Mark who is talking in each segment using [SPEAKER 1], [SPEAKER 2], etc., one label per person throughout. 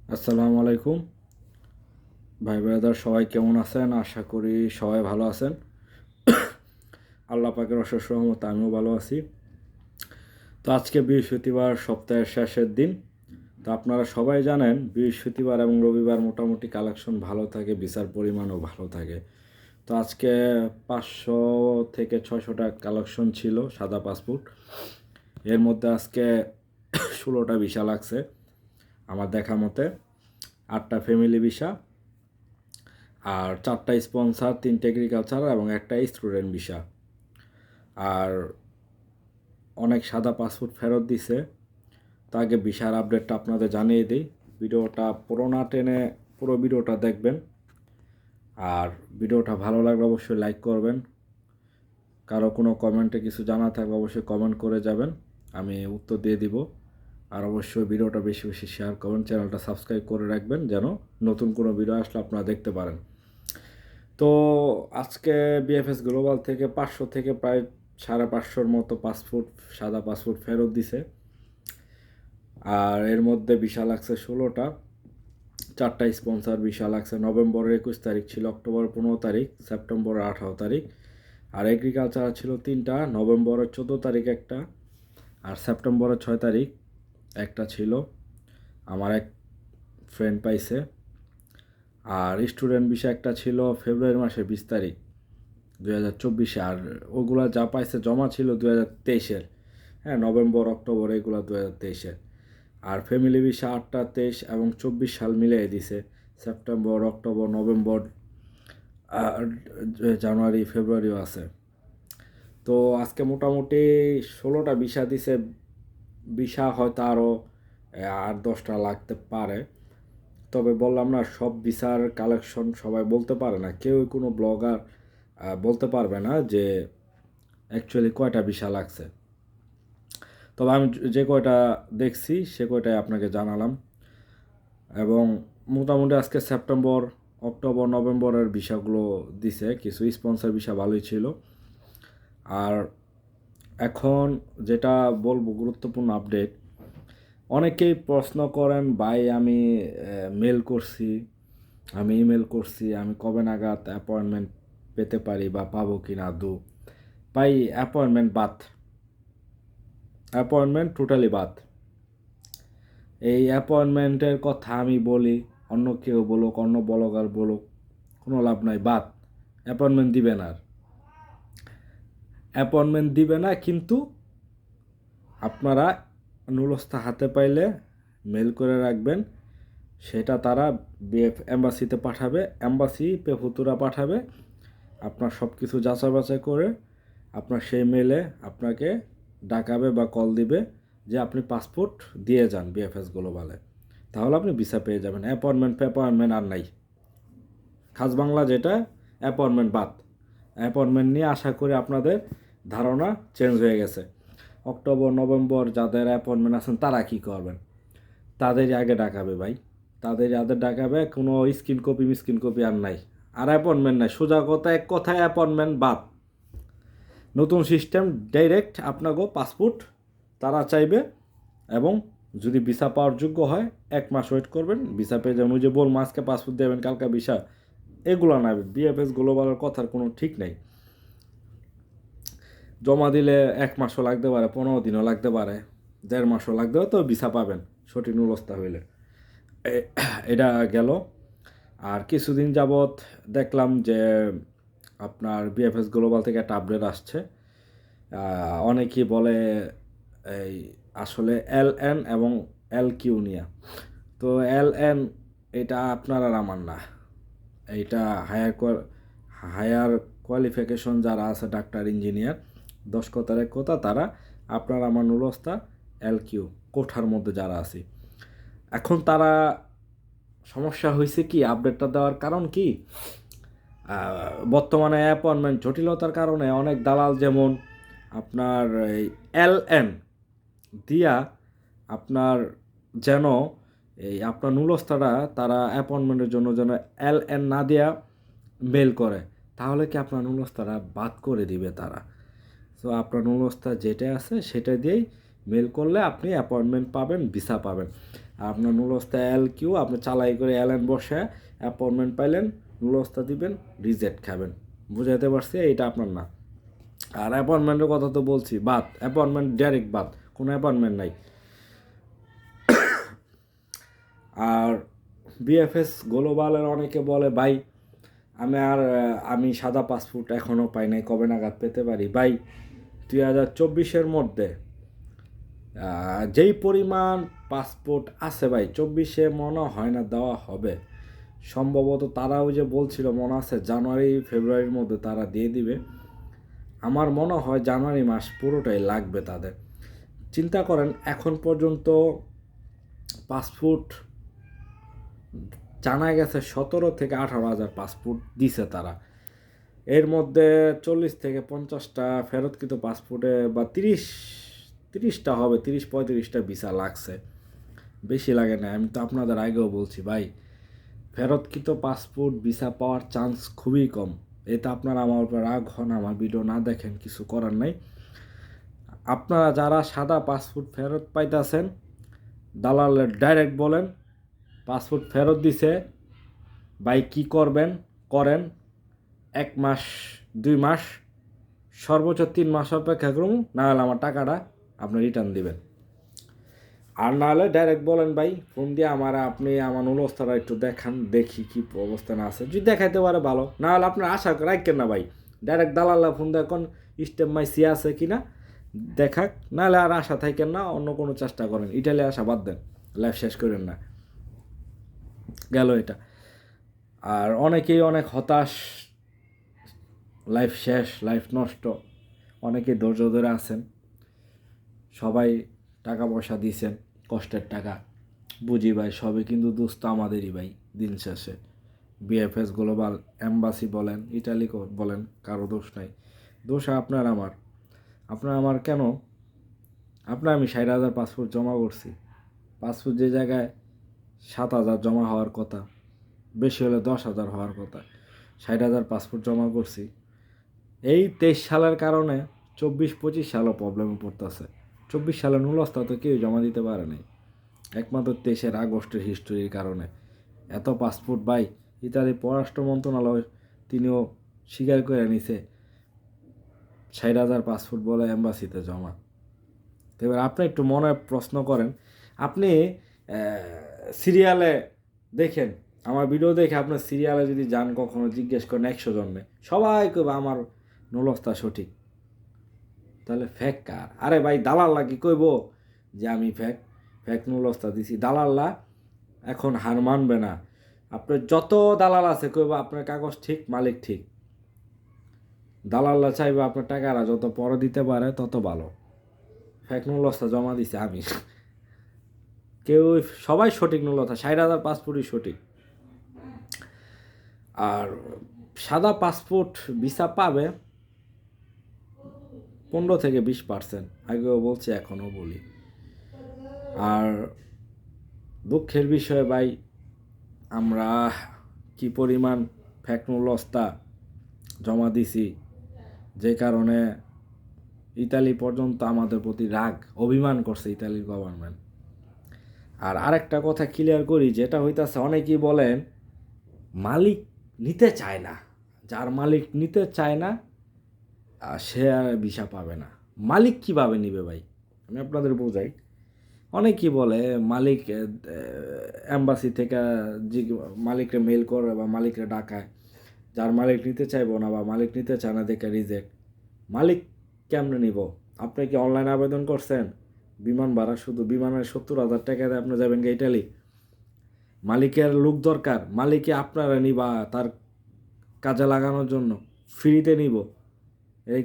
[SPEAKER 1] আসসালামু আলাইকুম ভাই ব্রাদার, সবাই কেমন আছেন? আশা করি সবাই ভালো আছেন। আল্লাহ পাকের অশেষ রহমতে আমিও ভালো আছি। তো আজকে বৃহস্পতিবার, সপ্তাহের শেষের দিন। তো আপনারা সবাই জানেন বৃহস্পতিবার এবং রবিবার মোটামুটি কালেকশন ভালো থাকে, ভিসার পরিমাণও ভালো থাকে। তো আজকে 500 থেকে 600টা কালেকশন ছিল সাদা পাসপোর্ট। এর মধ্যে আজকে 16টা ভিসা লাগছে আমার দেখা মতে। 8টা ফ্যামিলি ভিসা, আর 4টা স্পন্সার, 3টে এগ্রিকালচার এবং একটা স্টুডেন্ট ভিসা। আর অনেক সাদা পাসপোর্ট ফেরত দিছে। তো আগে ভিসার আপডেটটা আপনাদের জানিয়ে দিই। ভিডিওটা পুরো না টেনে পুরো ভিডিওটা দেখবেন। আর ভিডিওটা ভালো লাগলে অবশ্যই লাইক করবেন। কারো কোনো কমেন্টে কিছু জানা থাকলে অবশ্যই কমেন্ট করে যাবেন, আমি উত্তর দিয়ে দিব। আর অবশ্যই ভিডিওটা বেশি বেশি শেয়ার করবেন, চ্যানেলটা সাবস্ক্রাইব করে রাখবেন যেন নতুন কোনো ভিডিও আসলে আপনারা দেখতে পারেন। তো আজকে বিএফএস গ্লোবাল থেকে 500 থেকে প্রায় 550-র মতো পাসপোর্ট, সাদা পাসপোর্ট ফেরত দিছে। আর এর মধ্যে ভিসা লাগছে 16টা। 4টা স্পন্সর ভিসা লাগছে। নভেম্বরের 21 তারিখ ছিল, অক্টোবরের 15 তারিখ, সেপ্টেম্বরের 18 তারিখ। আর এগ্রিকালচার ছিল 3টা, নভেম্বরের 14 তারিখ একটা, আর সেপ্টেম্বরের 6 তারিখ একটা ছিল। আমার এক ফ্রেন্ড পাইছে। আর স্টুডেন্ট ভিসা একটা ছিল ফেব্রুয়ারি মাসের 20 তারিখ 2024। আর ওগুলা যা পাইছে জমা ছিল 2023-এর। হ্যাঁ, নভেম্বর অক্টোবর এগুলো 2023-এর। আর ফ্যামিলি ভিসা 8টা 23 এবং 24 সাল মিলিয়ে দিছে। সেপ্টেম্বর, অক্টোবর, নভেম্বর, আর জানুয়ারি, ফেব্রুয়ারিও আছে। তো আজকে মোটামুটি 16টা ভিসা দিছে। ভিসা হয়তো আরও 8-10টা লাগতে পারে। তবে বললাম না, সব ভিসার কালেকশন সবাই বলতে পারে না। কেউ কোনো ব্লগার বলতে পারবে না যে অ্যাকচুয়ালি কয়টা ভিসা লাগছে। তবে আমি যে কয়টা দেখছি সে কয়টাই আপনাকে জানালাম। এবং মোটামুটি আজকে সেপ্টেম্বর, অক্টোবর, নভেম্বরের ভিসাগুলো দিছে। কিছু স্পন্সর ভিসা ভালোই ছিল। আর এখন যেটা বলবো গুরুত্বপূর্ণ আপডেট, অনেকেই প্রশ্ন করেন, ভাই আমি মেল করছি, আমি ইমেল করছি, আমি কবে নাগাদ অ্যাপয়েন্টমেন্ট পেতে পারি বা পাবো কি না দু। ভাই অ্যাপয়েন্টমেন্ট বাদ, অ্যাপয়েন্টমেন্ট টোটালি বাদ। এই অ্যাপয়েন্টমেন্টের কথা আমি বলি, অন্য কেউ বলুক, অন্য ব্লগার বলুক, কোনো লাভ নাই, বাদ। অ্যাপয়েন্টমেন্ট দিবে না। আর অ্যাপয়েন্টমেন্ট দিবে না, কিন্তু আপনারা নুলস্থা হাতে পাইলে মেল করে রাখবেন। সেটা তারা বিএফ এম্বাসিতে পাঠাবে, এম্বাসি পেফুতুরা পাঠাবে। আপনার সব কিছু যাচাই বাছাই করে আপনার সেই মেলে আপনাকে ডাকাবে বা কল দিবে যে আপনি পাসপোর্ট দিয়ে যান বিএফএস গ্লোবালে। তাহলে আপনি ভিসা পেয়ে যাবেন। অ্যাপয়েন্টমেন্ট আর নাই। খাস বাংলা যেটা, অ্যাপয়েন্টমেন্ট বাদ। অ্যাপয়েন্টমেন্ট নিয়ে আশা করি আপনাদের ধারণা চেঞ্জ হয়ে গেছে। অক্টোবর, নভেম্বর যাদের অ্যাপয়েন্টমেন্ট আছেন তারা কী করবেন? তাদেরই আগে ডাকাবে ভাই, তাদের যাদের ডাকাবে। কোনো স্ক্রিন কপি মিস্ক্রিন কপি আর নাই। আর অ্যাপয়েন্টমেন্ট নাই, সোজা কথা, এক কথায় অ্যাপয়েন্টমেন্ট বাদ। নতুন সিস্টেম, ডাইরেক্ট আপনাকেও পাসপোর্ট তারা চাইবে। এবং যদি ভিসা পাওয়ার যোগ্য হয় 1 মাস ওয়েট করবেন, ভিসা পেয়ে যাবেন। ওই যে বল আজকে পাসপোর্ট দেবেন কালকে ভিসা, এগুলো না। বিএফএস গ্লোবালের কথার কোনো ঠিক নেই। জমা দিলে 1 মাসও লাগতে পারে, 15 দিনও লাগতে পারে, 1.5 মাসও লাগতে পারে, তো ভিসা পাবেন সঠিক নুরস্থা হইলে। এটা গেল। আর কিছুদিন যাবৎ দেখলাম যে আপনার বিএফএস গ্লোবাল থেকে একটা আপডেট আসছে। অনেকেই বলে এই আসলে LN এবং LQ নিয়ে। তো LN এটা আপনার আর আমার না। এইটা হায়ার কোয়ালিফিকেশন যারা আছে, ডাক্তার, ইঞ্জিনিয়ার, 10 কথার এক কথা, তারা আপনার আমার নুরস্থা LQ কোঠার মধ্যে যারা আছি। এখন তারা সমস্যা হয়েছে কি, আপডেটটা দেওয়ার কারণ কি, বর্তমানে অ্যাপয়েন্টমেন্ট জটিলতার কারণে অনেক দালাল যেমন আপনার এই LN দিয়া আপনার যেন এই আপনার নুলস্থাটা তারা অ্যাপয়েন্টমেন্টের জন্য যেন LN না দেয়া মেল করে, তাহলে কি আপনার নুলস্থাটা বাদ করে দিবে তারা। তো আপনার নুলস্থা যেটা আছে সেটা দিয়েই মেল করলে আপনি অ্যাপয়েন্টমেন্ট পাবেন, ভিসা পাবেন। আর আপনার নুলস্তা LQ আপনি চালাই করে এলেন, বসে অ্যাপয়েন্টমেন্ট পাইলেন, নুলস্তা দিবেন, রিজেক্ট খাবেন। বুঝাইতে পারছি? এইটা আপনার না। আর অ্যাপয়েন্টমেন্টের কথা তো বলছি, বাদ, অ্যাপয়েন্টমেন্ট ডাইরেক্ট বাদ, কোনো অ্যাপয়েন্টমেন্ট নাই। আর BFS গ্লোবালের অনেকে বলে ভাই আমি সাদা পাসপোর্ট এখনও পাই নাই, কবে নাগাদ পেতে পারি? ভাই 2024-এর মধ্যে যেই পরিমাণ পাসপোর্ট আছে ভাই, 24-এ মনে হয় না দেওয়া হবে। সম্ভবত তারাও যে বলছিল মনে আছে জানুয়ারি ফেব্রুয়ারির মধ্যে তারা দিয়ে দিবে। আমার মনে হয় জানুয়ারি মাস পুরোটাই লাগবে তাদের। চিন্তা করেন, এখন পর্যন্ত পাসপোর্ট জানা গেছে 17 থেকে 18,000 পাসপোর্ট দিছে তারা। এর মধ্যে 40 থেকে 50টা ফেরতকৃত পাসপোর্টে বা 30টা হবে, 30-35টা ভিসা লাগছে, বেশি লাগে না। আমি তো আপনাদের আগেও বলছি ভাই, ফেরতকৃত পাসপোর্ট ভিসা পাওয়ার চান্স খুবই কম। এতে আপনারা আমার উপর রাগ হন, আমার ভিডিও না দেখেন, কিছু করার নাই। আপনারা যারা সাদা পাসপোর্ট ফেরত পাইতেছেন, দালালের ডাইরেক্ট বলেন পাসপোর্ট ফেরত দিছে ভাই, কী করবেন করেন, 1 মাস 2 মাস সর্বোচ্চ 3 মাস অপেক্ষা করুন, না হলে আমার টাকাটা আপনি রিটার্ন দিবেন। আর না হলে ডাইরেক্ট বলেন ভাই ফোন দিয়ে আপনি আমার নুলস্তাটা একটু দেখান, দেখি কী অবস্থানে আছে। যদি দেখাইতে পারে ভালো, না হলে আপনার আশা রাখেন না ভাই, ডাইরেক্ট দালাল্লা ফোন দেখুন স্টেপ মাই সি আছে কি না দেখাক, না হলে আর আশা থাকেন না, অন্য কোনো চেষ্টা করেন। ইটালি আশা বাদ দেন, লাইফ শেষ করেন না, গেল এটা। আর অনেকেই অনেক হতাশ, লাইফ শেষ, লাইফ নষ্ট, অনেকেই ধৈর্য ধরে আছেন। সবাই টাকা পয়সা দিয়েছেন, কষ্টের টাকা, বুঝি ভাই, সবই কিন্তু দোস্ত আমাদেরই ভাই। দিন শেষে BFS গ্লোবাল, এম্বাসি বলেন, ইটালি বলেন, কারো দোষ নাই। দোষ আপনার আমার কেন? আমি 60,000 পাসপোর্ট জমা করছি। পাসপোর্ট যে জায়গায় 7,000 জমা হওয়ার কথা, বেশি হলে 10,000 হওয়ার কথা, 60,000 পাসপোর্ট জমা করছি। এই 23 সালের কারণে 24-25 সালও প্রবলেমে পড়তেছে। 24 সালে নুলস্তা তো কেউ জমা দিতে পারে নাই, একমাত্র 23 আগস্টের হিস্টোরির কারণে। এত পাসপোর্ট ভাই, ইতালি পররাষ্ট্র মন্ত্রণালয় তিনিও স্বীকার করে নিছে 60,000 পাসপোর্ট বলে এম্বাসিতে জমা। তো এবার আপনি একটু মনে প্রশ্ন করেন, আপনি সিরিয়ালে দেখেন, আমার ভিডিও দেখে আপনার সিরিয়ালে যদি যান, কখনো জিজ্ঞেস করেন 100 জনে, সবাই কইবে আমার নুলস্তা সঠিক। তাহলে ফেক কার? আরে ভাই দালাল্লা কি কইব যে আমি ফেক নুলস্তা দিছি? দালাল্লা এখন হার মানবে না। আপনার যত দালাল আছে কইব আপনার কাগজ ঠিক, মালিক ঠিক। দালাল্লা চাইবে আপনার টাকারা যত পরে দিতে পারে তত ভালো। ফেক নুলস্তা জমা দিছে আমি, সবাই সঠিক নুলস্তা, 60,000 পাসপোর্টই সঠিক। আর সাদা পাসপোর্ট ভিসা পাবে 15-20%, আগেও বলছি এখনও বলি। আর দুঃখের বিষয় ভাই, আমরা কি পরিমাণ ফেক নুলস্তা জমা দিছি, যে কারণে ইতালি পর্যন্ত আমাদের প্রতি রাগ, অভিমান করছে ইতালির গভর্নমেন্ট। আর আরেকটা কথা ক্লিয়ার করি, যেটা হইতাছে, অনেকেই বলেন মালিক নিতে চায় না, যার মালিক নিতে চায় না সে আর ভিসা পাবে না। মালিক কীভাবে নিবে ভাই? আমি আপনাদের বোঝাই। অনেকেই বলে মালিক এম্বাসি থেকে যে মালিককে মেল করে বা মালিককে ডাকায়, যার মালিক নিতে চাইবো না বা মালিক নিতে চায় না দেখে রিজেক্ট। মালিক কেমনে নিব? আপনি কি অনলাইন আবেদন করছেন? বিমান ভাড়া, শুধু বিমানের 70,000 টাকা দিয়ে আপনি যাবেন কি ইটালি? মালিকের লোক দরকার, মালিকে আপনারা নিবা তার কাজে লাগানোর জন্য, ফ্রিতে নিব? এই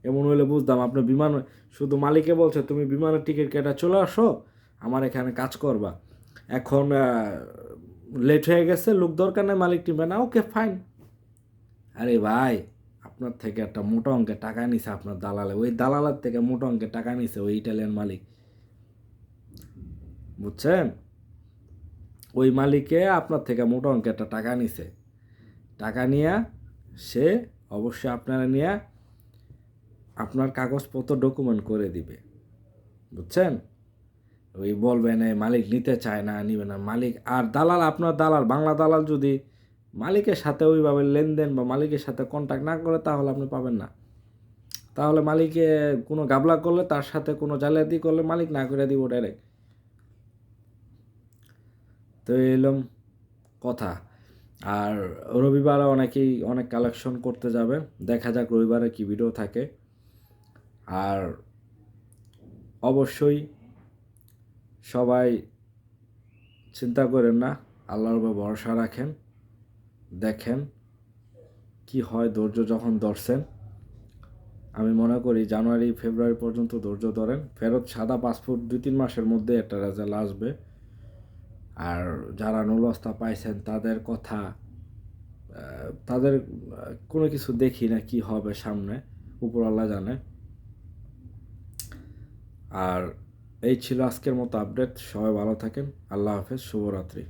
[SPEAKER 1] এমন হলে বুঝতাম। আপনি বিমান শুধু মালিকে বলছে তুমি বিমানের টিকিট কেটে চলে আসো, আমার এখানে কাজ করবা। এখন লেট হয়ে গেছে, লোক দরকার নেই, মালিক নিবে না, ওকে ফাইন। আরে ভাই, আপনার থেকে একটা মোটা অঙ্কের টাকা নিছে আপনার দালালে, ওই দালালের থেকে মোটা অঙ্কের টাকা নিছে ওই ইটালিয়ান মালিক, বুঝছেন? ওই মালিকে আপনার থেকে মোটা অঙ্কের একটা টাকা নিছে। টাকা নিয়ে সে অবশ্যই আপনারা নিয়ে আপনার কাগজপত্র ডকুমেন্ট করে দিবে, বুঝছেন? ওই বলবেন মালিক নিতে চায় না, নিবে না মালিক। আর দালাল, আপনার দালাল, বাংলা দালাল যদি মালিকের সাথে ওইভাবে লেনদেন বা মালিকের সাথে কন্ট্যাক্ট না করে, তাহলে আপনি পাবেন না। তাহলে মালিকে কোনো গাবলা করলে, তার সাথে কোনো জালিয়াতি করলে মালিক না করে দিব ডাইরেক্ট। তো এলাম কথা। আর রবিবারে অনেকেই অনেক কালেকশন করতে যাবে, দেখা যাক রবিবারে কি ভিডিও থাকে। আর অবশ্যই সবাই চিন্তা করেন না, আল্লাহর উপর ভরসা রাখেন, দেখেন কি হয়। ধৈর্য যখন ধরছেন, আমি মনে করি জানুয়ারি ফেব্রুয়ারি পর্যন্ত ধৈর্য ধরেন, ফেরত সাদা পাসপোর্ট 2-3 মাসের মধ্যে একটা রেজাল্ট আসবে। আর যারা নুলস্তা পাইছেন তাদের কথা, তাদের কোনো কিছু দেখি না কি হবে সামনে, উপরওয়ালা জানে। আর এই ছিল আজকের মতো আপডেট। সবাই ভালো থাকেন, আল্লাহ হাফেজ, শুভরাত্রি।